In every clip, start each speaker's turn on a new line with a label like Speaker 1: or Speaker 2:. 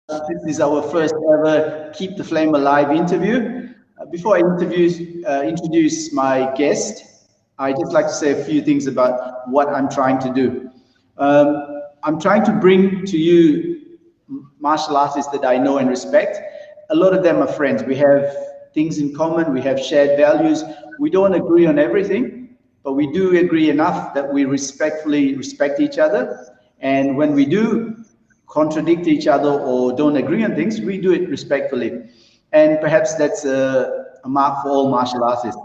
Speaker 1: This is our first ever Keep the Flame Alive interview. Before I introduce my guest, I'd just like to say a few things about what I'm trying to do. I'm trying to bring to you martial artists that I know and respect. A lot of them are friends. We have things in common. We have shared values. We don't agree on everything, but we do agree enough that we respectfully respect each other. And when we do contradict each other or don't agree on things, we do it respectfully. And perhaps that's a mark for all martial artists.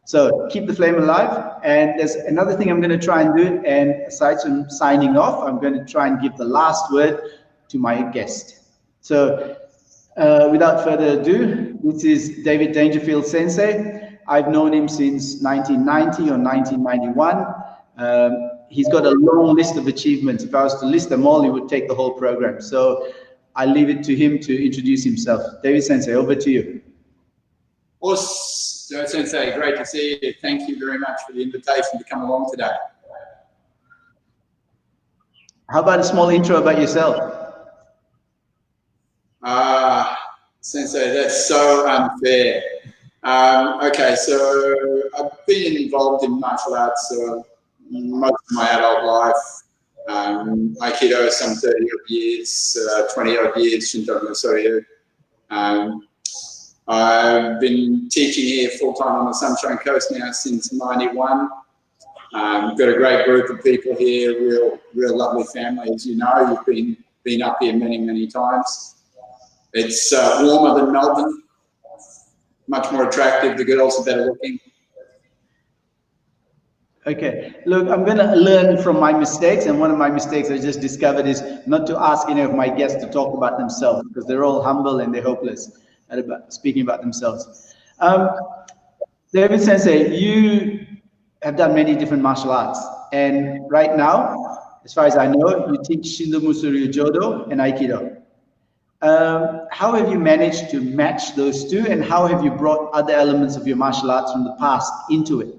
Speaker 1: So keep the flame alive. And there's another thing I'm going to try and do. And aside from signing off, I'm going to try and give the last word to my guest. So without further ado, this is David Dangerfield Sensei. I've known him since 1990 or 1991. He's got a long list of achievements. If I was to list them all, he would take the whole program. So I leave it to him to introduce himself. David Sensei, over to you.
Speaker 2: Joe Sensei, great to see you. Thank you very much for the invitation to come along today.
Speaker 1: How about a small intro about yourself?
Speaker 2: Sensei, that's so unfair. Okay, so I've been involved in martial arts most of my adult life. Aikido, some 30 odd years, 20 odd years, Shudokan Soryu. I've been teaching here full time on the Sunshine Coast now since '91. Got a great group of people here, real lovely family. As you know, you've been up here many times. It's warmer than Melbourne, much more attractive. The girls are better looking.
Speaker 1: Okay, look, I'm going to learn from my mistakes, and one of my mistakes I just discovered is not to ask any of my guests to talk about themselves, because they're all humble and they're hopeless at speaking about themselves. David Sensei, you have done many different martial arts, and right now, as far as I know, you teach Shindo Musuryu Judo and Aikido. How have you managed to match those two, and how have you brought other elements of your martial arts from the past into it?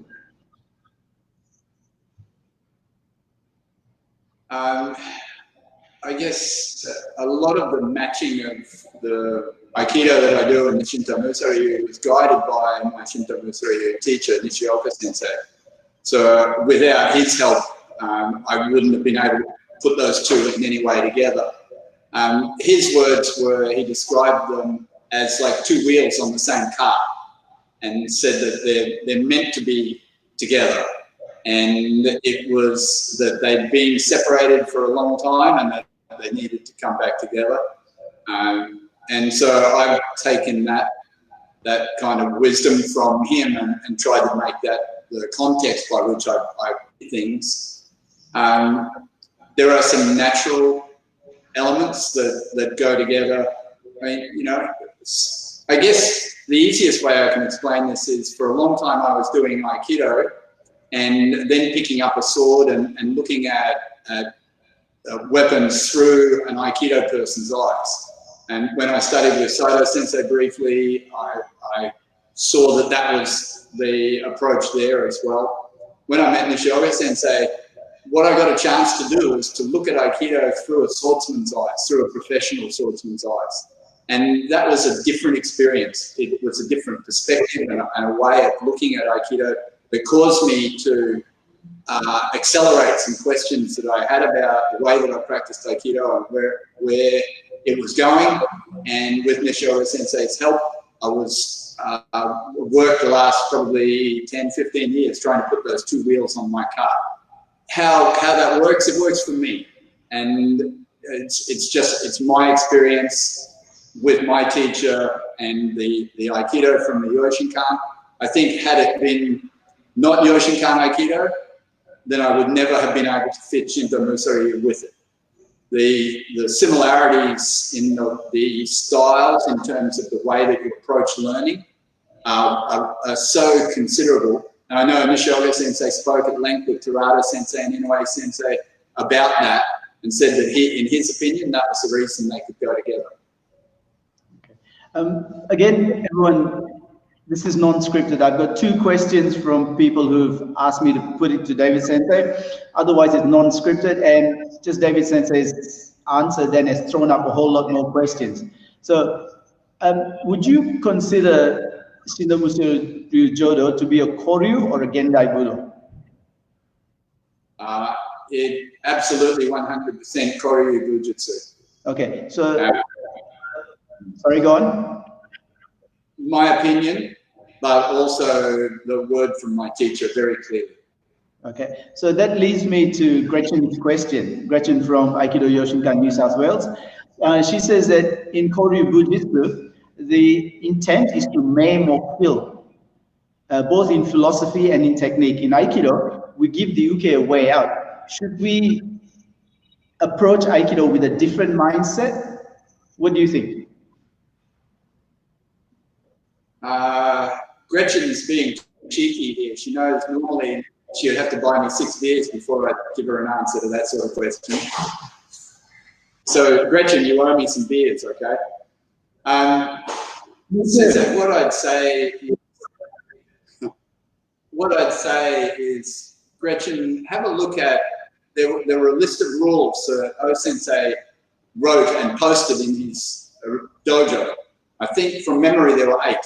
Speaker 2: I guess a lot of the matching of the Aikido that I do in the Shinto Musuryu was guided by my Shinto Musuryu teacher, Fukuoka Sensei. So without his help, I wouldn't have been able to put those two in any way together. His words were, he described them as like two wheels on the same car, and said that they're meant to be together. And it was that they'd been separated for a long time and that they needed to come back together. And so I've taken that kind of wisdom from him and tried to make that the context by which I do things. There are some natural elements that go together. I mean, you know, I guess the easiest way I can explain this is, for a long time I was doing Aikido, and then picking up a sword and looking at weapons through an Aikido person's eyes. And when I studied with Saito Sensei briefly, I saw that was the approach there as well. When I met Nishiyoga Sensei, what I got a chance to do was to look at Aikido through a swordsman's eyes, through a professional swordsman's eyes. And that was a different experience. It was a different perspective and a way of looking at Aikido that caused me to accelerate some questions that I had about the way that I practiced Aikido and where it was going. And with Nishiyoga Sensei's help, I was worked the last probably 10, 15 years trying to put those two wheels on my car. How that works, it works for me. And it's my experience with my teacher and the Aikido from the Yoshinkan. I think had it been not Yoshinkan Aikido, then I would never have been able to fit Shinto Musuryu with it. The similarities in the styles in terms of the way that you approach learning are so considerable. And I know Nishiyoga Sensei spoke at length with Terada Sensei and Inoue Sensei about that, and said that in his opinion, that was the reason they could go together.
Speaker 1: Okay. Again, everyone, This is non-scripted. I've got 2 questions from people who've asked me to put it to David Sensei. Otherwise, it's non-scripted, and just David Sensei's answer then has thrown up a whole lot more questions. So, would you consider Shindomusuru Jodo to be a Koryu or a Gendai Budo?
Speaker 2: It absolutely 100% Koryu Bujutsu.
Speaker 1: Okay, so sorry, go on.
Speaker 2: My opinion, but also the word from my teacher very clearly.
Speaker 1: Okay, so that leads me to Gretchen's question. Gretchen from Aikido Yoshinkan, New South Wales. She says that in Koryu Bujutsu, the intent is to maim or kill, both in philosophy and in technique. In Aikido, we give the uke a way out. Should we approach Aikido with a different mindset? What do you think?
Speaker 2: Gretchen is being cheeky here. She knows normally she would have to buy me 6 beers before I give her an answer to that sort of question. So Gretchen, you owe me some beers, okay? So what I'd say is, Gretchen, have a look at, there were a list of rules that O Sensei wrote and posted in his dojo. I think from memory there were 8.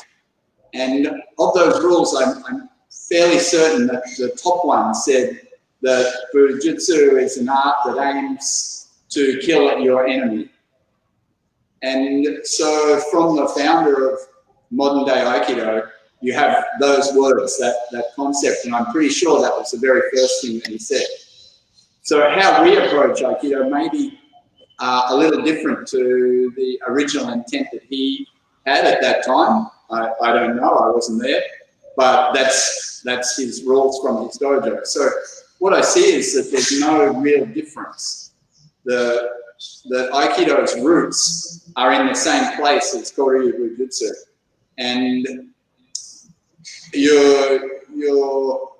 Speaker 2: And of those rules, I'm fairly certain that the top one said that Bujutsu is an art that aims to kill your enemy. And so from the founder of modern day Aikido, you have those words, that concept, and I'm pretty sure that was the very first thing that he said. So how we approach Aikido may be a little different to the original intent that he had at that time. I don't know, I wasn't there, but that's his rules from his dojo. So what I see is that there's no real difference. The Aikido's roots are in the same place as Koryu Bujutsu, and your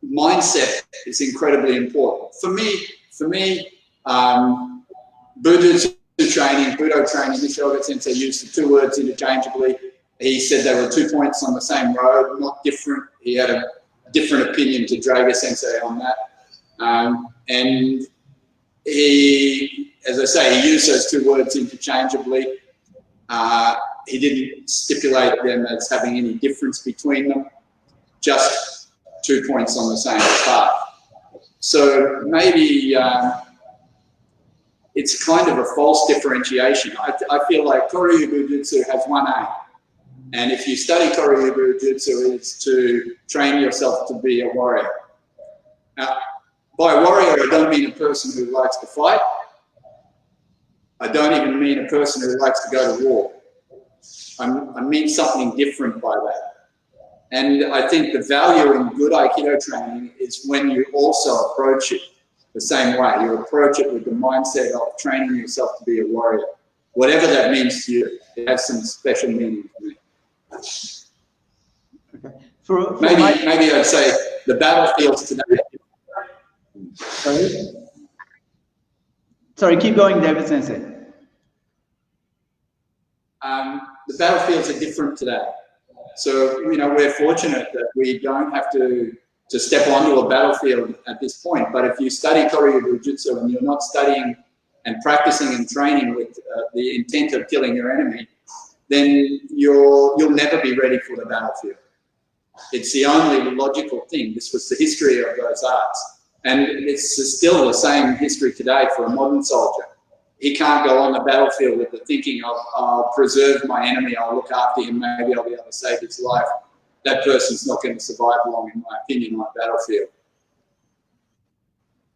Speaker 2: mindset is incredibly important. For me, Bujutsu training, Budo training, Nishoga Sensei used the 2 words interchangeably. He said they were 2 points on the same road, not different. He had a different opinion to Draga Sensei on that. And he, as I say, he used those 2 words interchangeably. He didn't stipulate them as having any difference between them, just 2 points on the same path. So maybe it's kind of a false differentiation. I feel like Koryu Bujutsu has one aim. And if you study Koryu Bujutsu, it's to train yourself to be a warrior. Now, by warrior, I don't mean a person who likes to fight. I don't even mean a person who likes to go to war. I mean something different by that. And I think the value in good Aikido training is when you also approach it the same way. You approach it with the mindset of training yourself to be a warrior. Whatever that means to you, it has some special meaning to me. Okay. Maybe I'd say the battlefields today.
Speaker 1: Sorry, keep going, David Sensei.
Speaker 2: The battlefields are different today. So, you know, we're fortunate that we don't have to step onto a battlefield at this point. But if you study Koryu Bujutsu and you're not studying and practicing and training with the intent of killing your enemy, then you'll never be ready for the battlefield. It's the only logical thing. This was the history of those arts. And it's still the same history today for a modern soldier. He can't go on the battlefield with the thinking of, I'll preserve my enemy, I'll look after him, maybe I'll be able to save his life. That person's not going to survive long, in my opinion, on a battlefield.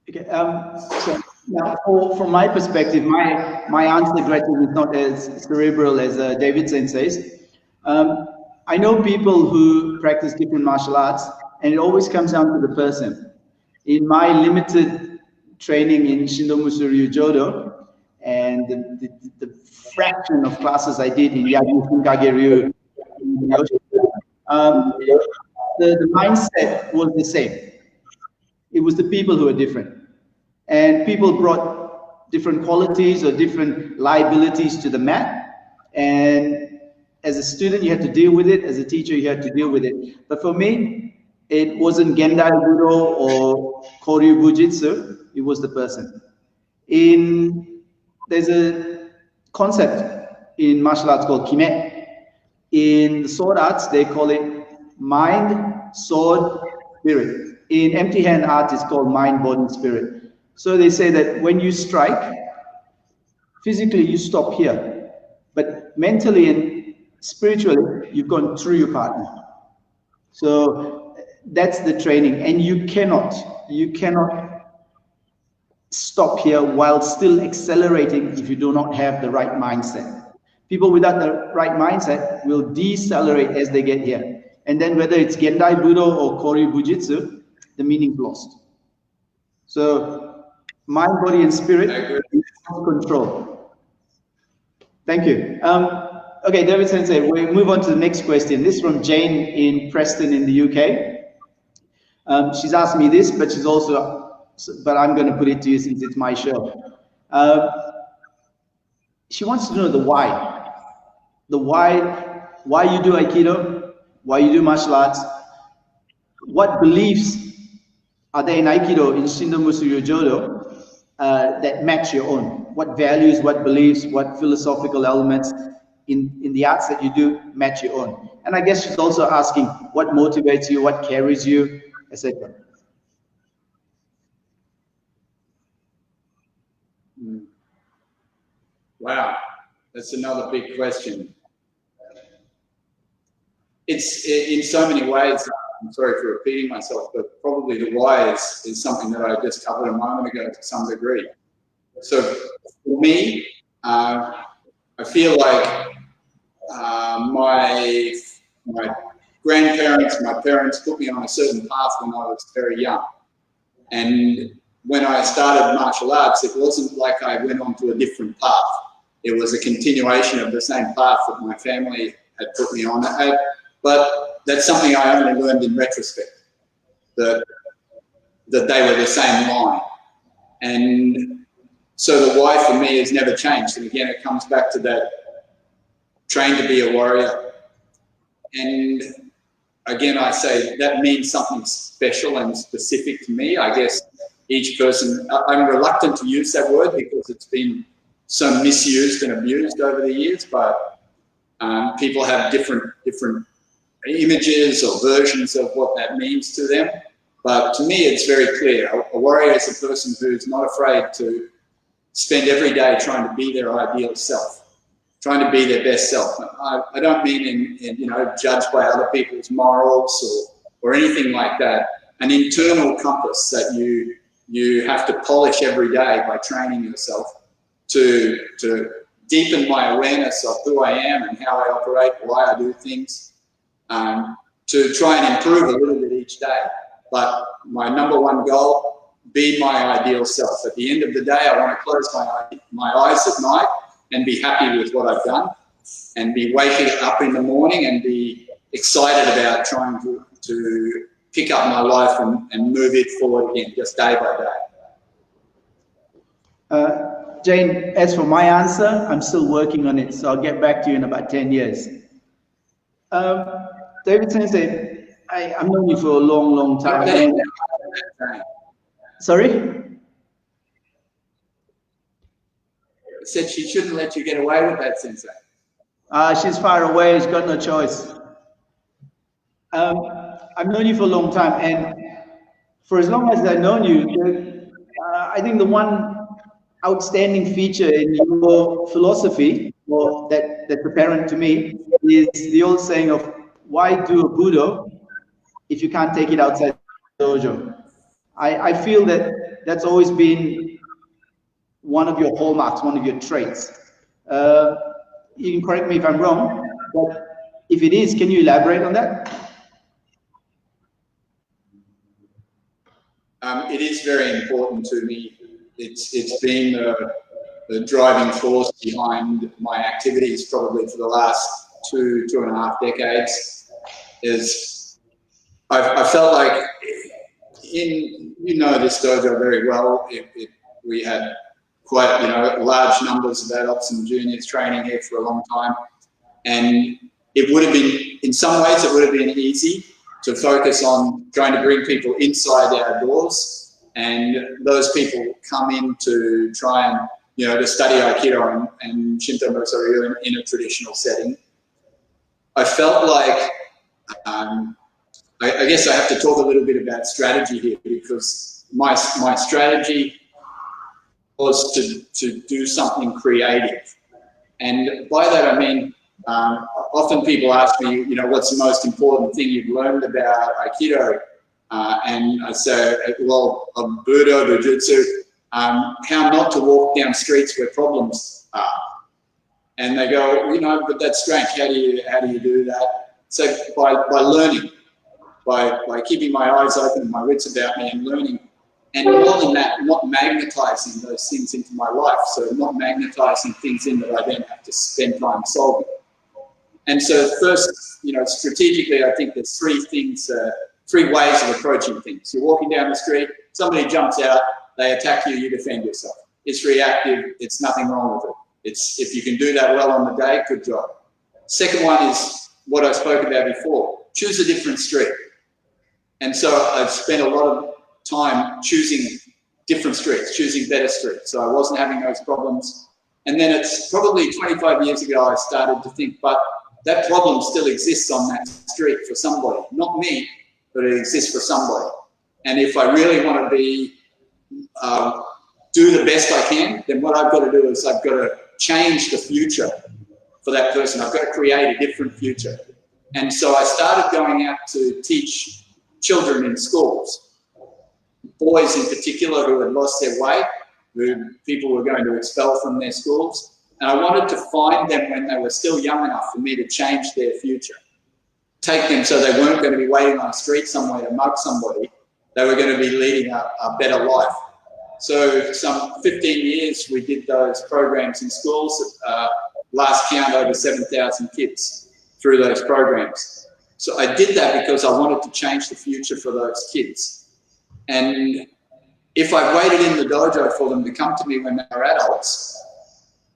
Speaker 1: Okay, so now from my perspective, my answer, Gretchen, is not as cerebral as David Sensei's. I know people who practice different martial arts, and it always comes down to the person. In my limited training in Shindomusuru Jodo, and the fraction of classes I did in Yagyu Funkage-ryu, the mindset was the same. It was the people who were different. And people brought different qualities or different liabilities to the mat. And as a student, you had to deal with it. As a teacher, you had to deal with it. But for me, it wasn't Gendai Budo or Koryu Bujitsu. It was the person. There's a concept in martial arts called Kime. In the sword arts, they call it mind, sword, spirit. In empty hand art, it's called mind, body, spirit. So they say that when you strike, physically you stop here, but mentally and spiritually, you've gone through your partner. So that's the training, and you cannot stop here while still accelerating if you do not have the right mindset. People without the right mindset will decelerate as they get here. And then whether it's Gendai Budo or Koryu Bujitsu, the meaning's lost. So mind, body, and spirit, control. Thank you. Okay, David Sensei, we move on to the next question. This is from Jane in Preston in the UK. She's asked me this, but she's also, but I'm going to put it to you since it's my show. She wants to know the why. The why you do Aikido, why you do martial arts, what beliefs are there in Aikido, in Shindo Musuryo Jodo, that match your own? What values, what beliefs, what philosophical elements in the arts that you do match your own? And I guess she's also asking what motivates you, what carries you, etc.
Speaker 2: Wow, that's another big question. It's in so many ways, I'm sorry for repeating myself, but probably the why is something that I just covered a moment ago to some degree. So for me, I feel like my grandparents, my parents put me on a certain path when I was very young. And when I started martial arts, it wasn't like I went on to a different path. It was a continuation of the same path that my family had put me on. But that's something I only learned in retrospect, that they were the same line. And so the why for me has never changed. And again, it comes back to that train to be a warrior. And again, I say that means something special and specific to me. I guess each person, I'm reluctant to use that word because it's been so misused and abused over the years, but people have different images or versions of what that means to them. But to me, it's very clear. A warrior is a person who's not afraid to spend every day trying to be their ideal self, trying to be their best self. I don't mean in judged by other people's morals or anything like that. An internal compass that you have to polish every day by training yourself to deepen my awareness of who I am and how I operate, why I do things, to try and improve a little bit each day. But my number one goal, be my ideal self. At the end of the day, I want to close my eyes at night and be happy with what I've done, and be waking up in the morning and be excited about trying to pick up my life and move it forward again, just day by day.
Speaker 1: Jane, as for my answer, I'm still working on it, so I'll get back to you in about 10 years. David Sensei, I've known you for a long, long time. Sorry?
Speaker 2: I said she shouldn't let you get away with that, Sensei.
Speaker 1: She's far away, she's got no choice. I've known you for a long time, and for as long as I've known you, I think the one outstanding feature in your philosophy, or that's apparent to me, is the old saying of why do a Budo if you can't take it outside the dojo? I feel that that's always been one of your hallmarks, one of your traits. You can correct me if I'm wrong, but if it is, can you elaborate on that?
Speaker 2: It is very important to me. It's been the driving force behind my activities probably for the last two and a half decades. I felt like this dojo very well. We had quite large numbers of adults and juniors training here for a long time, and it would have been, in some ways, it would have been easy to focus on trying to bring people inside our doors, and those people come in to try and, you know, to study Aikido and Shinto Musō-ryu in a traditional setting. I felt like, I guess I have to talk a little bit about strategy here, because my strategy was to do something creative. And by that I mean, often people ask me, you know, what's the most important thing you've learned about Aikido? And I say, well, of Budo, Bujutsu, how not to walk down streets where problems are. And they go, you know, but that's strange. How do you do that? So by learning, by keeping my eyes open and my wits about me and learning. And more than that, not magnetizing those things into my life. So not magnetizing things in that I then have to spend time solving. And so first, you know, strategically, I think there's three ways of approaching things. You're walking down the street, somebody jumps out, they attack you, you defend yourself. It's reactive, it's nothing wrong with it. If you can do that well on the day, good job. Second one is what I spoke about before. Choose a different street. And so I've spent a lot of time choosing different streets, choosing better streets. So I wasn't having those problems. And then it's probably 25 years ago, I started to think, but that problem still exists on that street for somebody. Not me, but it exists for somebody. And if I really want to be, do the best I can, then what I've got to do is I've got to change the future for that person. I've got to create a different future. And so I started going out to teach children in schools, boys in particular who had lost their way, who people were going to expel from their schools. And I wanted to find them when they were still young enough for me to change their future. Take them so they weren't going to be waiting on a street somewhere to mug somebody. They were going to be leading a better life. So some 15 years we did those programs in schools. Last count, over 7,000 kids through those programs. So I did that because I wanted to change the future for those kids. And if I waited in the dojo for them to come to me when they were adults,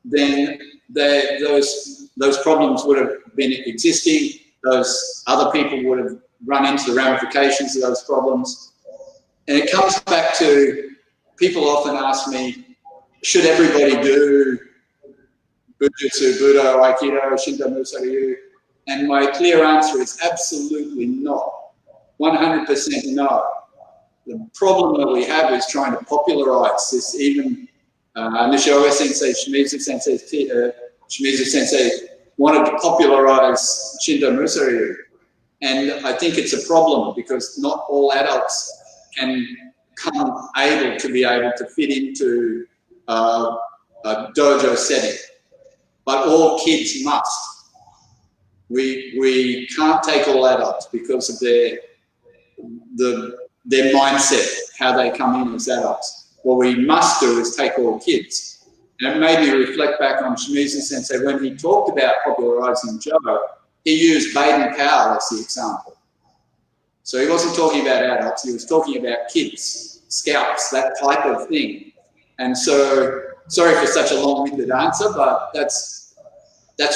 Speaker 2: then those problems would have been existing. Those other people would have run into the ramifications of those problems. And it comes back to, people often ask me, should everybody do Bujutsu, Budo, Aikido, Shinto Musō-ryu? And my clear answer is absolutely not. 100% no. The problem that we have is trying to popularize this. Even Nishioka Sensei, Shimizu Sensei wanted to popularize Shinto Musō-ryu. And I think it's a problem because not all adults can come able to fit into a dojo setting. But all kids must. We can't take all adults because of their mindset, how they come in as adults. What we must do is take all kids. And it made me reflect back on Shimizu Sensei when he talked about popularizing Joe. He used Baden Powell as the example. So he wasn't talking about adults, he was talking about kids, scouts, that type of thing. And so, sorry for such a long-winded answer, but that's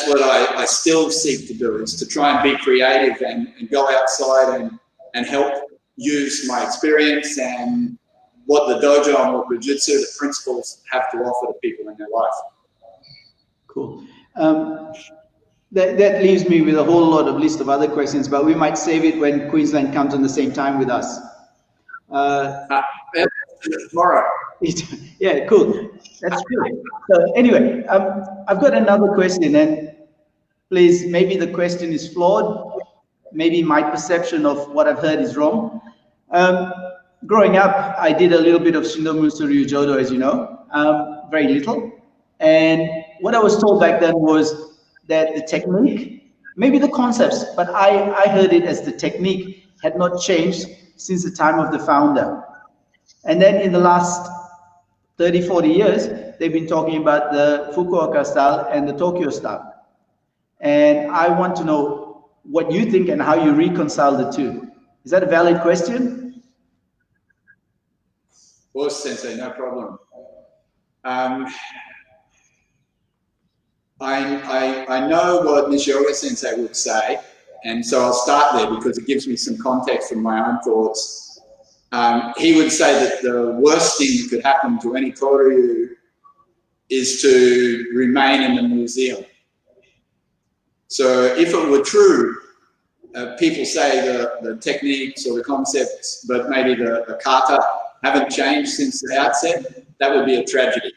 Speaker 2: what I still seek to do, is to try and be creative and go outside and help use my experience and what the dojo and what Bujutsu, the principles, have to offer to people in their life.
Speaker 1: Cool. That leaves me with a whole lot of list of other questions, but we might save it when Queensland comes on the same time with us.
Speaker 2: Tomorrow.
Speaker 1: Yeah, cool. That's good. So anyway, I've got another question, and please, maybe the question is flawed. Maybe my perception of what I've heard is wrong. Growing up, I did a little bit of Shinto Musō-ryu Jodo, as you know, very little. And what I was told back then was that the technique, maybe the concepts, but I heard it as the technique had not changed since the time of the founder. And then in the last 30, 40 years, they've been talking about the Fukuoka style and the Tokyo style. And I want to know what you think and how you reconcile the two. Is that a valid question?
Speaker 2: Of course, Sensei, no problem. I know what Nishioka Sensei would say, and so I'll start there because it gives me some context from my own thoughts. He would say that the worst thing that could happen to any Koryu is to remain in the museum. So if it were true, people say the techniques or the concepts, but maybe the kata haven't changed since the outset, that would be a tragedy.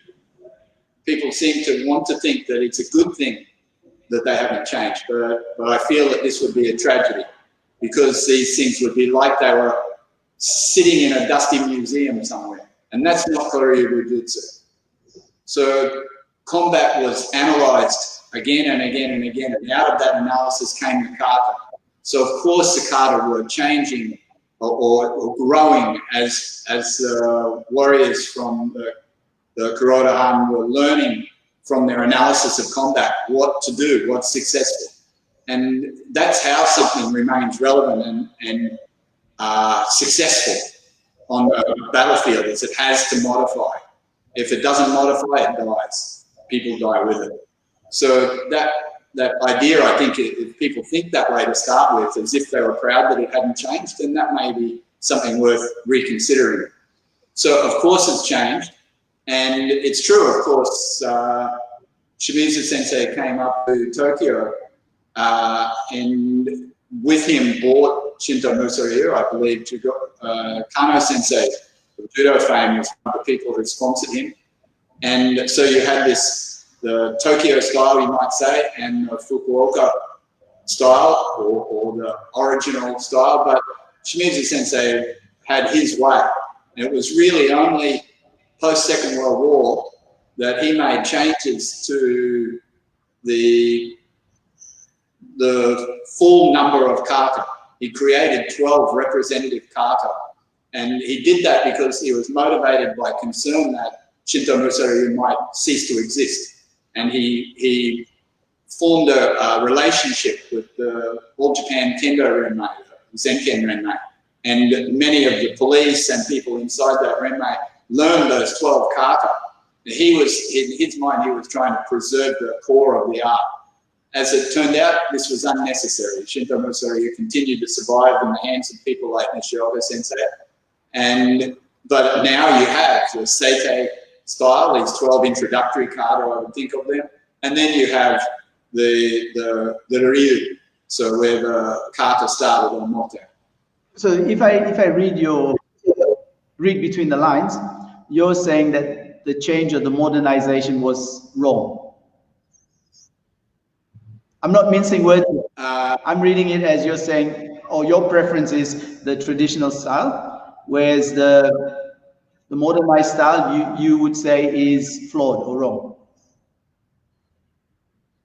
Speaker 2: People seem to want to think that it's a good thing that they haven't changed, but I feel that this would be a tragedy because these things would be like they were sitting in a dusty museum somewhere, and that's not Koryu Bujutsu. So combat was analysed again and again and again, and out of that analysis came the kata. So of course the kata were changing or growing as warriors from the Kuroda-Han were learning from their analysis of combat what to do, what's successful. And that's how something remains relevant and successful on the battlefield, is it has to modify. If it doesn't modify, it dies. People die with it. So that idea, I think, if people think that way to start with, as if they were proud that it hadn't changed, then that may be something worth reconsidering. So, of course, it's changed. And it's true, of course, Shimizu Sensei came up to Tokyo and with him brought Shinto Musaryu, I believe, Kano Sensei, of judo fame, was one of the people who sponsored him. And so you had the Tokyo style, you might say, and the Fukuoka style, or the original style, but Shimizu Sensei had his way. And it was really only post-Second World War that he made changes to the full number of kata. He created 12 representative kata, and he did that because he was motivated by concern that Shinto Musaryu might cease to exist. And he formed a relationship with the All Japan Kendo Renmei, Zenken Renmei, and many of the police and people inside that Renmei learned those 12 kata. He was, in his mind, he was trying to preserve the core of the art. As it turned out, this was unnecessary. Shinto Musaryu continued to survive in the hands of people like Nishioka Sensei. But now you have the Seitei style, these 12 introductory kata, I would think of them. And then you have the Ryu, so where the kata started on Motte.
Speaker 1: So if I read between the lines, you're saying that the change or the modernization was wrong. I'm not mincing words. I'm reading it as you're saying, or your preference is the traditional style, whereas the modernized style you would say is flawed or wrong.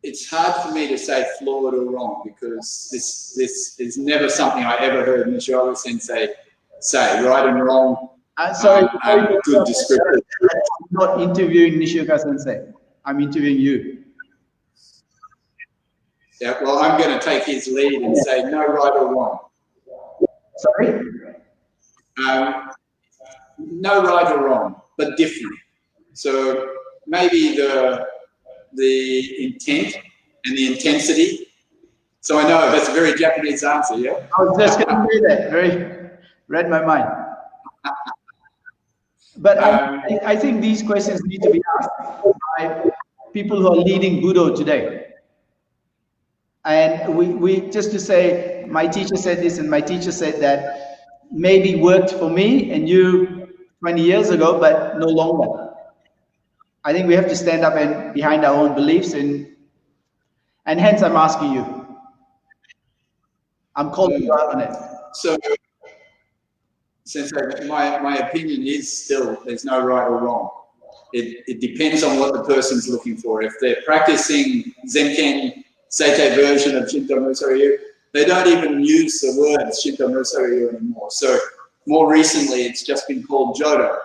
Speaker 2: It's hard for me to say flawed or wrong because this is never something I ever heard Nishioka Sensei say. Right and wrong.
Speaker 1: Sorry,
Speaker 2: good description.
Speaker 1: I'm not interviewing Nishioka Sensei. I'm interviewing you.
Speaker 2: Yeah, well, I'm going to take his lead and say no right or wrong.
Speaker 1: Sorry?
Speaker 2: No right or wrong, but different. So maybe the intent and the intensity. So I know that's a very Japanese answer, yeah?
Speaker 1: I was just going to say that. Read my mind. But I think these questions need to be asked by people who are leading Budo today. And we just to say, my teacher said this and my teacher said that, maybe worked for me and you 20 years ago, but no longer. I think we have to stand up and behind our own beliefs, and hence I'm asking you. I'm calling you out on it.
Speaker 2: So, Sensei, my opinion is still there's no right or wrong. It depends on what the person's looking for. If they're practicing Zenken Seitei version of Shinto Musaryu, they don't even use the word Shinto Musaryu anymore. So more recently, it's just been called Jodo.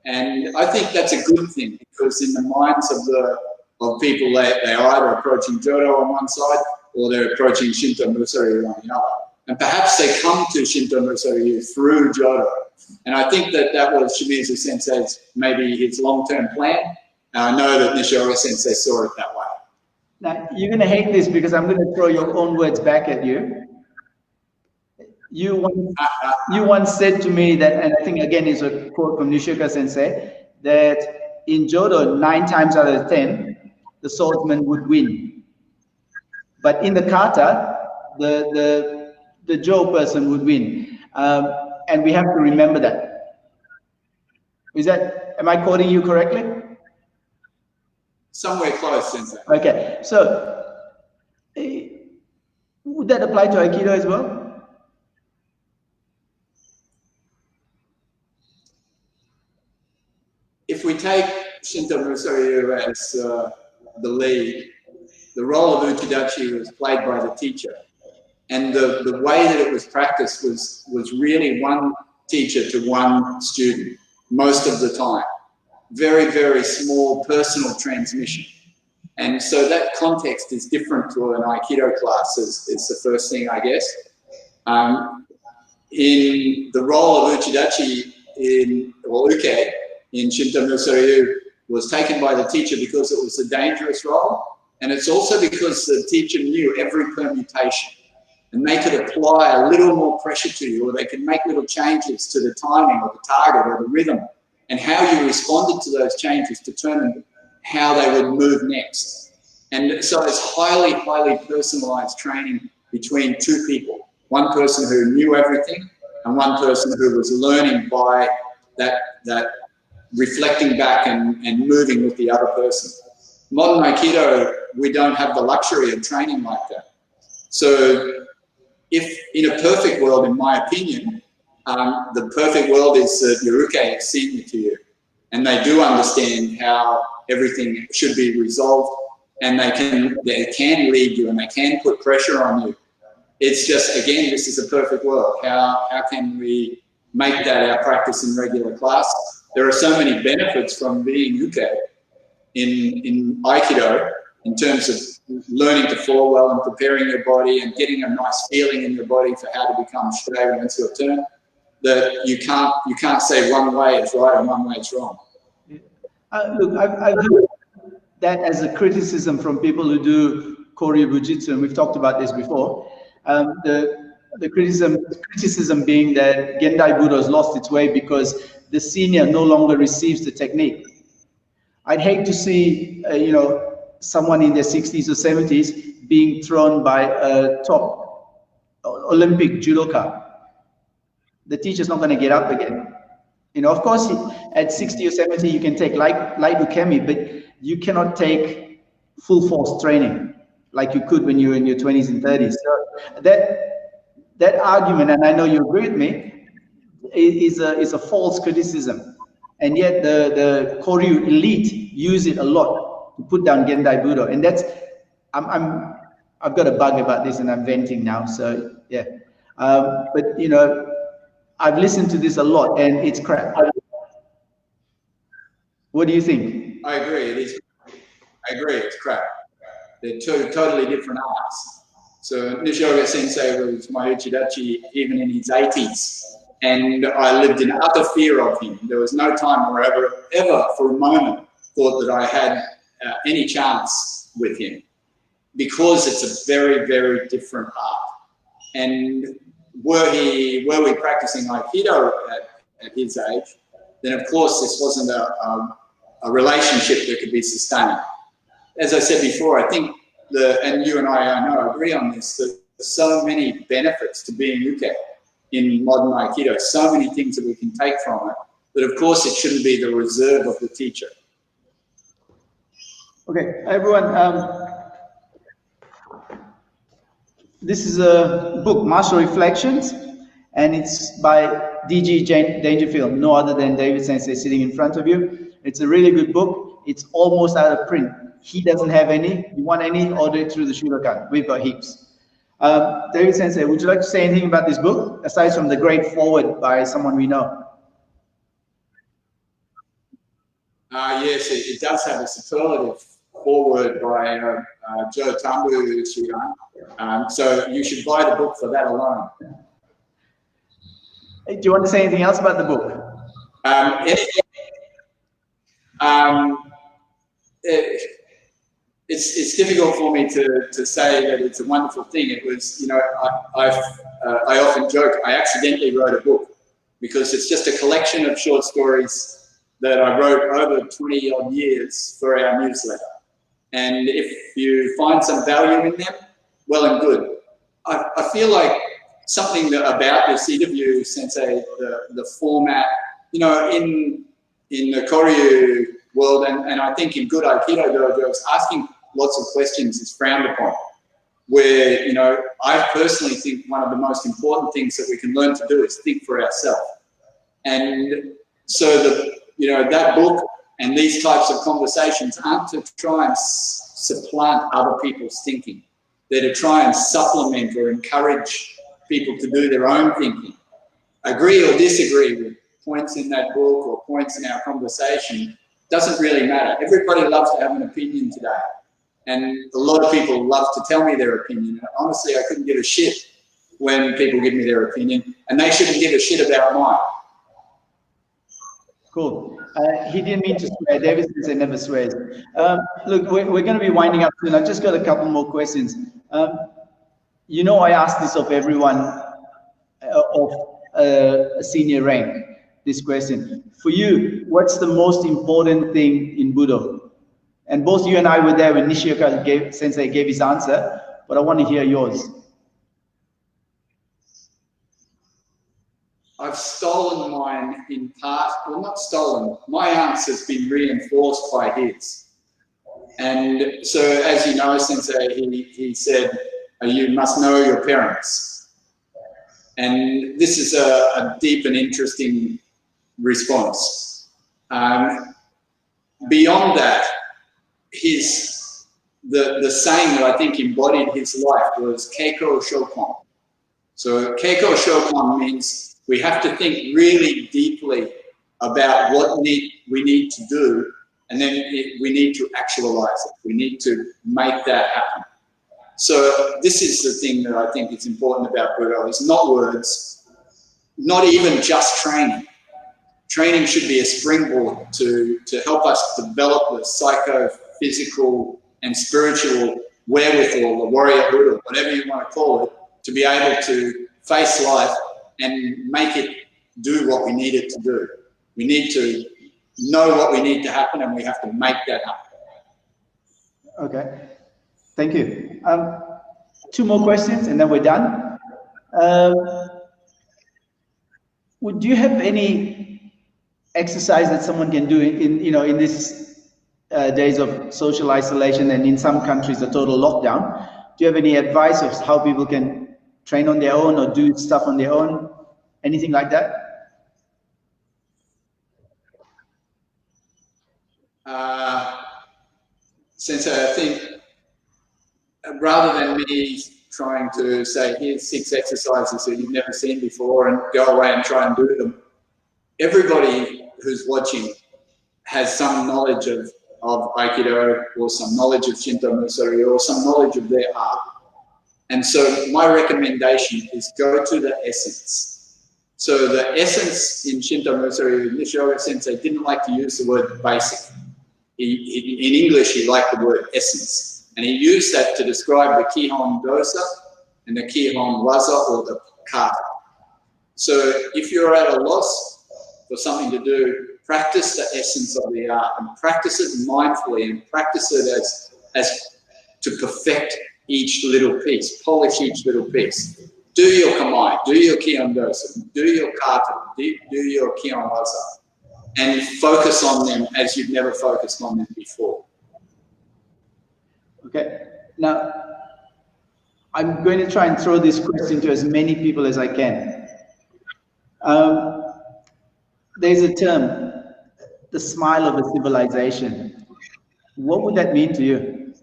Speaker 2: And I think that's a good thing because in the minds of people, they are either approaching Jodo on one side or they're approaching Shinto Musaryu on the other. And perhaps they come to Shinto Musaryu through Jodo. And I think that was Shimizu Sensei's, maybe his long-term plan. And I know that Nishioka Sensei saw it that way.
Speaker 1: Now, you're going to hate this because I'm going to throw your own words back at you. You once said to me that, and I think again it's a quote from Nishoka Sensei, that in Judo, 9 times out of 10, the swordsman would win. But in the kata, the Joe person would win. And we have to remember that. Am I quoting you correctly?
Speaker 2: Somewhere close, Sensei.
Speaker 1: Okay, so would that apply to Aikido as well?
Speaker 2: If we take Shinto Musaryu as the lead, the role of Uchidachi was played by the teacher. And the way that it was practiced was really one teacher to one student most of the time. Very, very small personal transmission. And so that context is different to an Aikido class is the first thing, I guess. In the role of Uchidachi or Uke in Shinto Musaryu was taken by the teacher because it was a dangerous role. And it's also because the teacher knew every permutation. And they could apply a little more pressure to you, or they could make little changes to the timing or the target or the rhythm. And how you responded to those changes determined how they would move next. And so it's highly, highly personalized training between two people. One person who knew everything and one person who was learning by that reflecting back and moving with the other person. Modern Aikido, we don't have the luxury of training like that. So if in a perfect world, in my opinion, the perfect world is that your uke is senior to you, and they do understand how everything should be resolved, and they can lead you and they can put pressure on you. It's just, again, this is a perfect world. How can we make that our practice in regular class? There are so many benefits from being uke in Aikido in terms of learning to fall well and preparing your body and getting a nice feeling in your body for how to become straight when it's your turn, that you can't say one way is right and one way is wrong.
Speaker 1: Look, I've heard that as a criticism from people who do Koryu Bujitsu, and we've talked about this before. The criticism being that Gendai Budo has lost its way because the senior no longer receives the technique. I'd hate to see, someone in their 60s or 70s being thrown by a top Olympic judoka. The teacher's not going to get up again. Of course, at 60 or 70, you can take light ukemi, but you cannot take full force training like you could when you were in your 20s and 30s. So that argument, and I know you agree with me, is a false criticism. And yet the Koryu elite use it a lot to put down Gendai Budo. And that's, I've got a bug about this and I'm venting now. So yeah, but I've listened to this a lot and it's crap. What do you think?
Speaker 2: I agree. It is. I agree. It's crap. They're two totally different arts. So Nishoka Sensei was my Uchidachi even in his 80s. And I lived in utter fear of him. There was no time where I ever for a moment thought that I had any chance with him, because it's a very, very different art. And were we practicing Aikido at his age, then of course this wasn't a relationship that could be sustained. As I said before, I think and you and I know agree on this, that there's so many benefits to being uke in modern Aikido, so many things that we can take from it, that of course it shouldn't be the reserve of the teacher.
Speaker 1: Okay, everyone, this is a book, Martial Reflections, and it's by D.G. Dangerfield, no other than David Sensei sitting in front of you. It's a really good book. It's almost out of print. He doesn't have any. You want any, order it through the Shudokan. We've got heaps. David Sensei, would you like to say anything about this book, aside from the great foreword by someone we know?
Speaker 2: Yes, it does have a superlative foreword by Joe Thambu Sensei. So you should buy the book for that alone.
Speaker 1: Do you want to say anything else about the book?
Speaker 2: it's difficult for me to say that it's a wonderful thing. It was, you know, I often joke, I accidentally wrote a book because it's just a collection of short stories that I wrote over 20 odd years for our newsletter. And if you find some value in them, well and good. I feel like something about this interview, Sensei, the format, you know, in the Koryu world, and I think in good Aikido dojos, asking lots of questions is frowned upon. Where, you know, I personally think one of the most important things that we can learn to do is think for ourselves. And so you know, that book and these types of conversations aren't to try and supplant other people's thinking. They're to try and supplement or encourage people to do their own thinking. Agree or disagree with points in that book or points in our conversation doesn't really matter. Everybody loves to have an opinion today. And a lot of people love to tell me their opinion. And honestly, I couldn't give a shit when people give me their opinion, and they shouldn't give a shit about mine.
Speaker 1: Cool. He didn't mean to swear. David Sensei never swears. Look, we're going to be winding up soon. I've just got a couple more questions. You know, I ask this of everyone of a senior rank, this question. For you, what's the most important thing in Budo? And both you and I were there when Nishioka Sensei gave his answer, but I want to hear yours.
Speaker 2: I've stolen mine in part, well, not stolen, my answer's been reinforced by his. And so, as you know, Sensei, he said, you must know your parents. And this is a deep and interesting response. Beyond that, the saying that I think embodied his life was Keiko Shokon. So Keiko Shokon means we have to think really deeply about what we need to do, and then we need to actualize it. We need to make that happen. So this is the thing that I think is important about Budo, is not words, not even just training. Training should be a springboard to help us develop the psycho-physical and spiritual wherewithal, the warriorhood, or whatever you want to call it, to be able to face life and make it do what we need it to do. We need to know what we need to happen, and we have to make that happen.
Speaker 1: Okay, thank you. Two more questions and then we're done. Would you have any exercise that someone can do in this days of social isolation and in some countries a total lockdown? Do you have any advice of how people can train on their own or do stuff on their own? Anything like that?
Speaker 2: Sensei, I think rather than me trying to say, here's 6 exercises that you've never seen before and go away and try and do them, everybody who's watching has some knowledge of Aikido or some knowledge of Shinto Musori or some knowledge of their art. And so my recommendation is go to the essence. So the essence in Shinto Musori, Nishioka Sensei didn't like to use the word basic. In English, he liked the word essence. And he used that to describe the Kihon dosa and the Kihon waza, or the kata. So if you're at a loss for something to do, practice the essence of the art and practice it mindfully and practice it as to perfect each little piece, polish each little piece. Do your kamae, do your Kihon dosa, do your kata, do your Kihon waza, and focus on them as you've never focused on them before. Okay,
Speaker 1: now I'm going to try and throw this question to as many people as I can. There's a term, the smile of a civilization. What would that mean to you?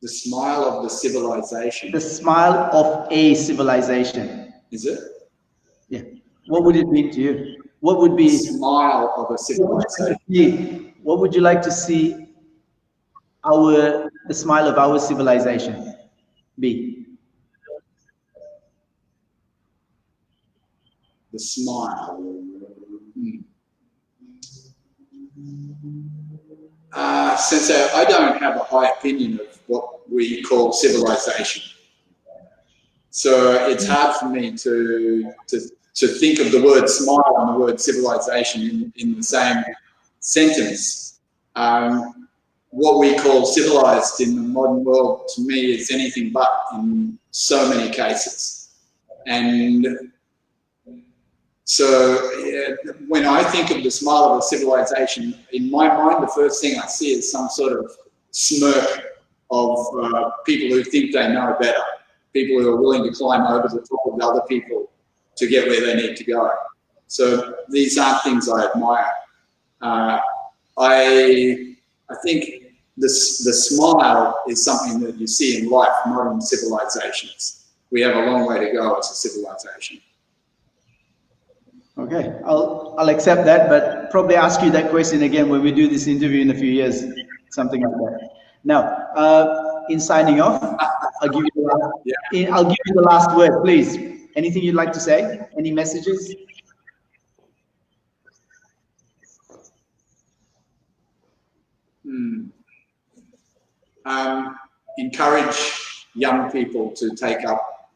Speaker 2: The smile of the civilization.
Speaker 1: The smile of a civilization.
Speaker 2: Is it?
Speaker 1: Yeah. What would it mean to you? What would be
Speaker 2: smile of a civilization?
Speaker 1: What would you like to see the smile of our civilization be?
Speaker 2: The smile. Sensei, I don't have a high opinion of what we call civilization. So it's hard for me to think of the word smile and the word civilization in the same sentence. What we call civilized in the modern world, to me, is anything but in so many cases. And so when I think of the smile of a civilization, in my mind, the first thing I see is some sort of smirk of people who think they know better, people who are willing to climb over the top of other people to get where they need to go. So these aren't things I admire. I think the smile is something that you see in life, not in civilizations. We have a long way to go as a civilization. Okay,
Speaker 1: I'll accept that, but probably ask you that question again when we do this interview in a few years, something like that. Now, in signing off, I'll give you the last word, please. Anything you'd like to say? Any messages?
Speaker 2: Encourage young people to take up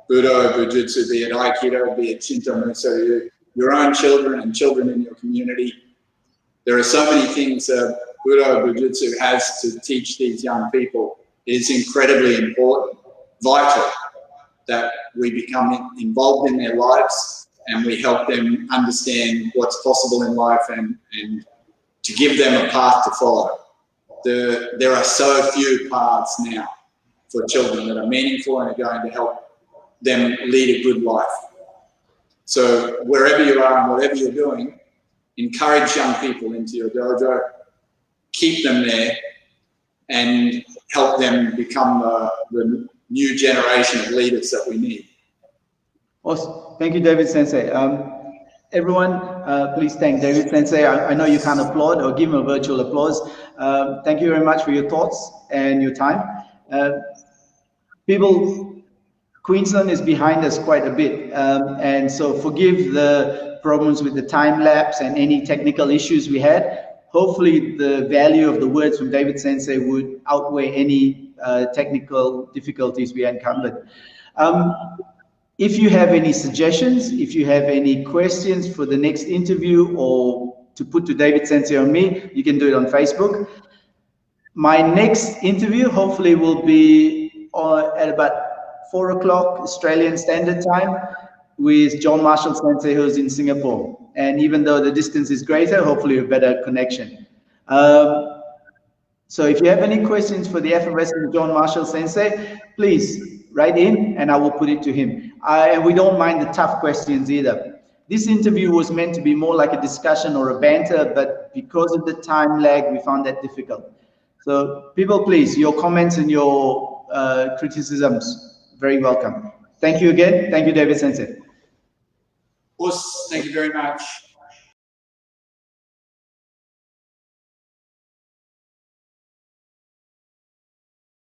Speaker 2: Budo, Bujutsu, be it Aikido, be it Shinto Musō-ryu, your own children and children in your community. There are so many things that Budo, Bujutsu has to teach these young people. It is incredibly important, vital, that we become involved in their lives and we help them understand what's possible in life and to give them a path to follow. There are so few paths now for children that are meaningful and are going to help them lead a good life. So wherever you are and whatever you're doing, encourage young people into your dojo, keep them there, and help them become the new generation of leaders that we need.
Speaker 1: Awesome. Thank you, David Sensei. Everyone, please thank David Sensei. I know you can't applaud or give him a virtual applause. Thank you very much for your thoughts and your time. People, Queensland is behind us quite a bit, and so forgive the problems with the time lapse and any technical issues we had. Hopefully the value of the words from David Sensei would outweigh any technical difficulties we encountered. If you have any suggestions, if you have any questions for the next interview or to put to David Sensei or me, you can do it on Facebook. My next interview hopefully will be at about 4 o'clock Australian Standard Time with John Marshall Sensei, who's in Singapore. And even though the distance is greater, hopefully a better connection. So if you have any questions for the FMS John Marshall Sensei, please write in and I will put it to him. And we don't mind the tough questions either. This interview was meant to be more like a discussion or a banter, but because of the time lag, we found that difficult. So people, please, your comments and your criticisms, very welcome. Thank you again. Thank you, David Sensei.
Speaker 2: Of course, thank you very much.